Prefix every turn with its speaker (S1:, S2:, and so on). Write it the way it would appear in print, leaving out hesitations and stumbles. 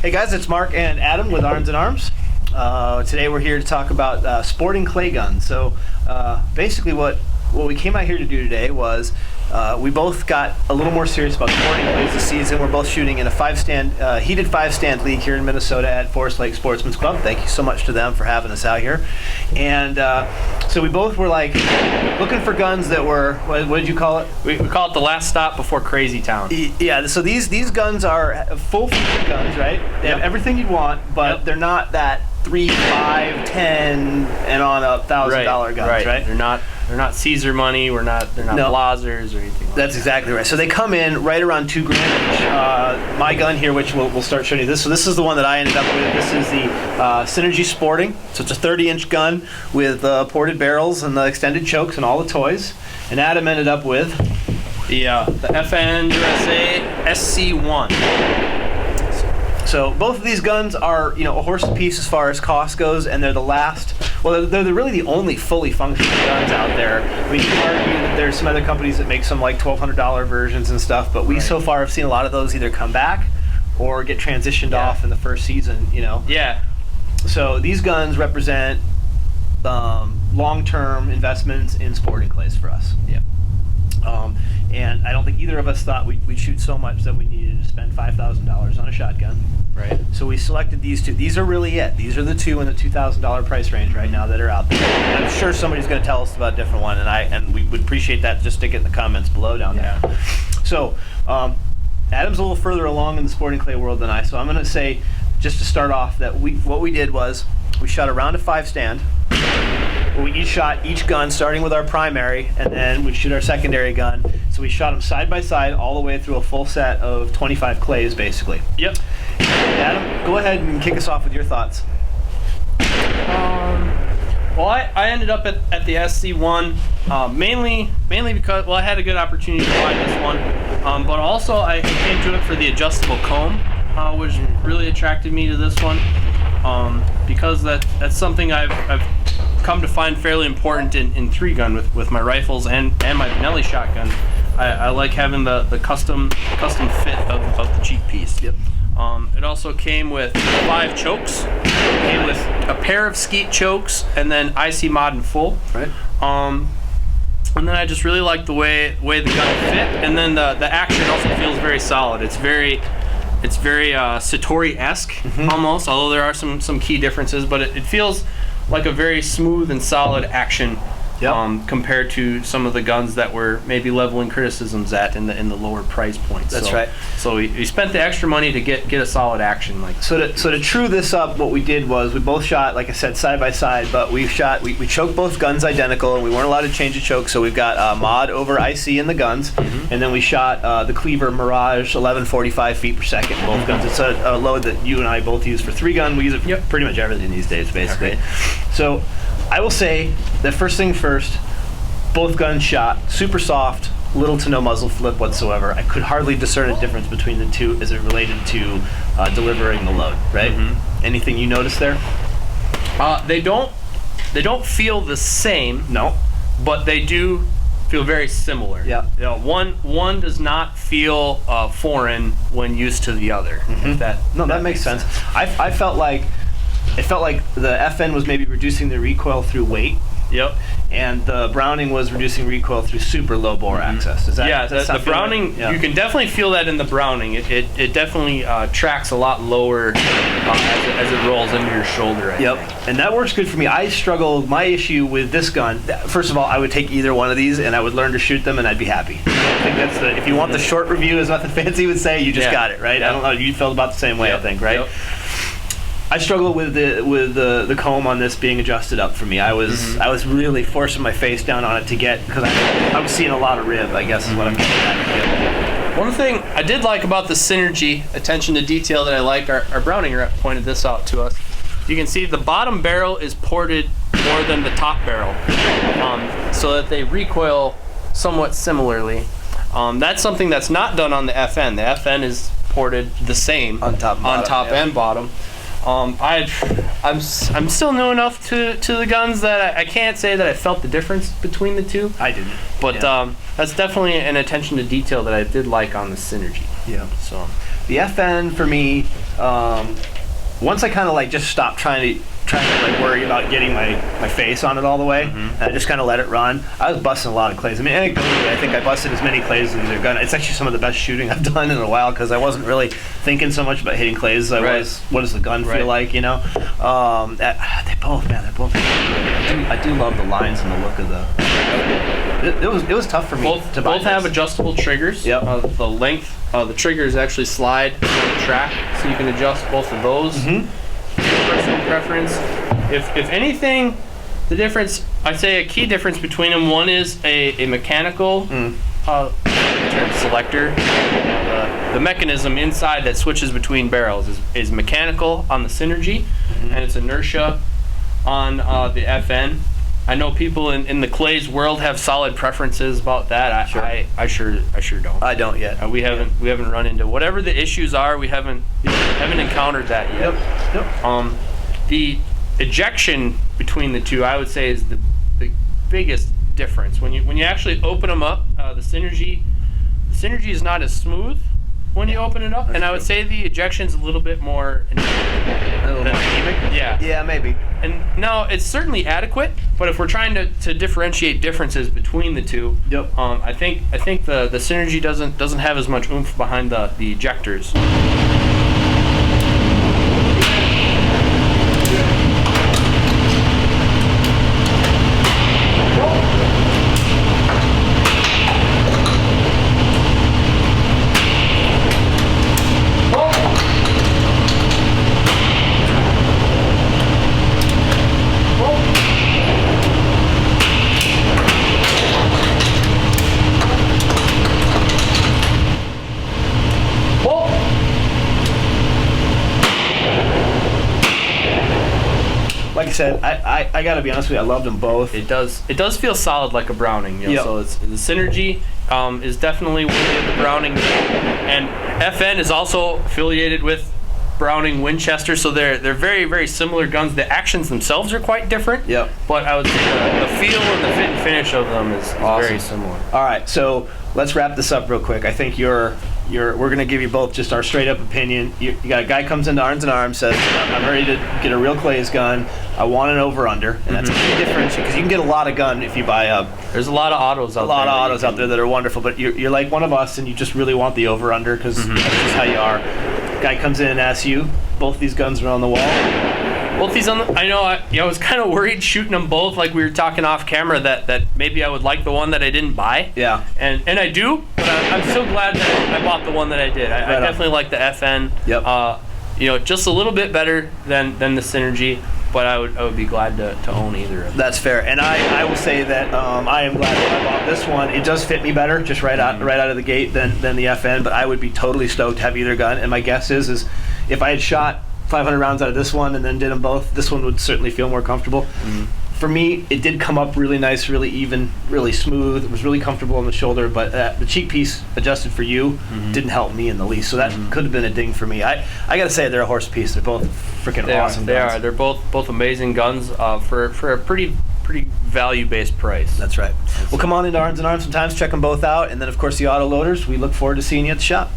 S1: Hey guys, it's Mark and Adam with Arms and Arms. Today we're here to talk about sporting clay guns. So basically what we came out here to do today was we both got a little more serious about sporting clays this season. We're both shooting in a heated five-stand league here in Minnesota at Forest Lake Sportsman's Club. Thank you so much to them for having us out here. And so we both were like looking for guns that were, what did you call it?
S2: We call it the last stop before Crazy Town.
S1: Yeah, so these guns are full-featured guns, right? They have everything you'd want, but they're not that $3, $5, $10, and on up $1,000 guns, right?
S2: They're not Caesar money. They're not Blazers or anything like
S1: That's exactly right. So they come in right around $2,000 each. My gun here, which we'll start showing you this. So this is the one that I ended up with. This is the Cynergy Sporting. So it's a 30-inch gun with ported barrels and the extended chokes and all the toys. And Adam ended up with
S2: the FNH SC1.
S1: So both of these guns are, a horse apiece as far as cost goes, and they're the last. Well, they're really the only fully functional guns out there. I mean, you can argue that there's some other companies that make some like $1,200 versions and stuff, but we so far have seen a lot of those either come back or get transitioned off in the first season.
S2: Yeah.
S1: So these guns represent long-term investments in sporting clays for us.
S2: Yeah.
S1: And I don't think either of us thought we'd shoot so much that we needed to spend $5,000 on a shotgun.
S2: Right.
S1: So we selected these two. These are really it. These are the two in the $2,000 price range right now that are out there. And I'm sure somebody's going to tell us about a different one, and we would appreciate that. Just stick it in the comments below down there. So Adam's a little further along in the sporting clay world than I, so I'm going to say, just to start off, that what we did was we shot a round of 5-stand. We each shot each gun starting with our primary, and then we'd shoot our secondary gun. So we shot them side by side all the way through a full set of 25 clays, basically.
S2: Yep.
S1: Adam, go ahead and kick us off with your thoughts.
S2: Well, I ended up at the SC1 mainly because, I had a good opportunity to buy this one, but also I came to it for the adjustable comb, which really attracted me to this one, because that's something I've come to find fairly important in 3-gun with my rifles and my Benelli shotgun. I like having the custom fit of the cheek piece.
S1: Yep.
S2: It also came with 5 chokes. It came with a pair of skeet chokes and then IC mod in full.
S1: Right.
S2: And then I just really like the way the gun fit, and then the action also feels very solid. It's very Satori-esque almost, although there are some key differences, but it feels like a very smooth and solid action compared to some of the guns that we're maybe leveling criticisms at in the lower price points.
S1: That's right.
S2: So we spent the extra money to get a solid action. So
S1: to true this up, what we did was we both shot, like I said, side by side, but we choked both guns identical, and we weren't allowed to change the choke, so we've got mod over IC in the guns, and then we shot the Cleaver Mirage 1145 feet per second in both guns. It's a load that you and I both use for 3-gun. We use it for pretty much everything these days, basically.
S2: Okay.
S1: So I will say that first thing first, both guns shot super soft, little to no muzzle flip whatsoever. I could hardly discern a difference between the two as it related to delivering the load, right? Anything you noticed there?
S2: They don't feel the same.
S1: No.
S2: But they do feel very similar.
S1: Yeah.
S2: One does not feel foreign when used to the other.
S1: That makes sense. I felt like the FN was maybe reducing the recoil through weight.
S2: Yep.
S1: And the Browning was reducing recoil through super low bore access.
S2: The Browning, you can definitely feel that in the Browning. It definitely tracks a lot lower as it rolls into your shoulder. I think.
S1: And that works good for me. I struggle. My issue with this gun, first of all, I would take either one of these and I would learn to shoot them and I'd be happy. I think that's if you want the short review, as nothing fancy would say, you just got it, right? I don't know. You felt about the same way, I think, right?
S2: Yep.
S1: I struggle with the comb on this being adjusted up for me. I was really forcing my face down on it to get, because I was seeing a lot of rib, I guess is what I'm getting at.
S2: One thing I did like about the Cynergy attention to detail that I like, our Browning rep pointed this out to us. You can see the bottom barrel is ported more than the top barrel, so that they recoil somewhat similarly. That's something that's not done on the FN. The FN is ported the same
S1: on top
S2: and bottom. I'm still new enough to the guns that I can't say that I felt the difference between the two.
S1: I didn't.
S2: But that's definitely an attention to detail that I did like on the Cynergy.
S1: Yeah.
S2: So
S1: The FN for me, once I kind of like just stopped trying to like worry about getting my face on it all the way, and I just kind of let it run. I was busting a lot of clays. I mean, anecdotally, I think I busted as many clays as either gun. It's actually some of the best shooting I've done in a while because I wasn't really thinking so much about hitting clays as I was, what does the gun feel like, you know? They both. I do love the lines and the look of the. It was tough for me to buy.
S2: Both have adjustable triggers.
S1: Yep.
S2: The length, the triggers actually slide on the track, so you can adjust both of those. Personal preference. If anything, the difference, I'd say a key difference between them, one is a mechanical selector. The mechanism inside that switches between barrels is mechanical on the Cynergy, and it's inertia on the FN. I know people in the clays world have solid preferences about that. I sure don't.
S1: I don't yet.
S2: We haven't run into whatever the issues are. We haven't encountered that yet.
S1: Yep.
S2: The ejection between the two, I would say, is the biggest difference. When you actually open them up, the Cynergy is not as smooth when you open it up, and I would say the ejection's a little bit more
S1: anemic. Yeah, maybe.
S2: And no, it's certainly adequate, but if we're trying to differentiate differences between the two, I think the Cynergy doesn't have as much oomph behind the ejectors.
S1: Like I said, I gotta be honest with you, I loved them both.
S2: It does feel solid like a Browning. You know? So it's, the Cynergy is definitely worthy of the Browning, and FN is also affiliated with Browning Winchester, so they're very, very similar guns. The actions themselves are quite different. But I would say the feel and the fit and finish of them is
S1: awesome.
S2: Very similar.
S1: All right, so let's wrap this up real quick. I think we're gonna give you both just our straight up opinion. You got a guy comes into Arms and Arms, says, I'm ready to get a real clays gun. I want an over under, and that's a key difference because you can get a lot of gun if you buy a.
S2: There's a lot of autos out there.
S1: A lot of autos out there that are wonderful, but you're like one of us, and you just really want the over under because that's just how you are. Guy comes in and asks you, both these guns are on the wall.
S2: Both these I was kind of worried shooting them both, like we were talking off camera, that maybe I would like the one that I didn't buy.
S1: Yeah.
S2: And I do, but I'm so glad that I bought the one that I did. I definitely like the FN.
S1: Yep.
S2: Just a little bit better than the Cynergy, but I would be glad to own either of them.
S1: That's fair, and I will say that I am glad that I bought this one. It does fit me better, just right out of the gate than the FN. But I would be totally stoked to have either gun. And my guess is if I had shot 500 rounds out of this one and then did them both, this one would certainly feel more comfortable. For me, it did come up really nice, really even, really smooth. It was really comfortable on the shoulder, but the cheek piece adjusted for you didn't help me in the least. So that could have been a ding for me. I gotta say, they're a horse piece. They're both freaking awesome.
S2: They are. They're both amazing guns for a pretty value-based price.
S1: That's right. Well, come on into Arms and Arms sometimes, check them both out, and then of course the auto loaders. We look forward to seeing you at the shop.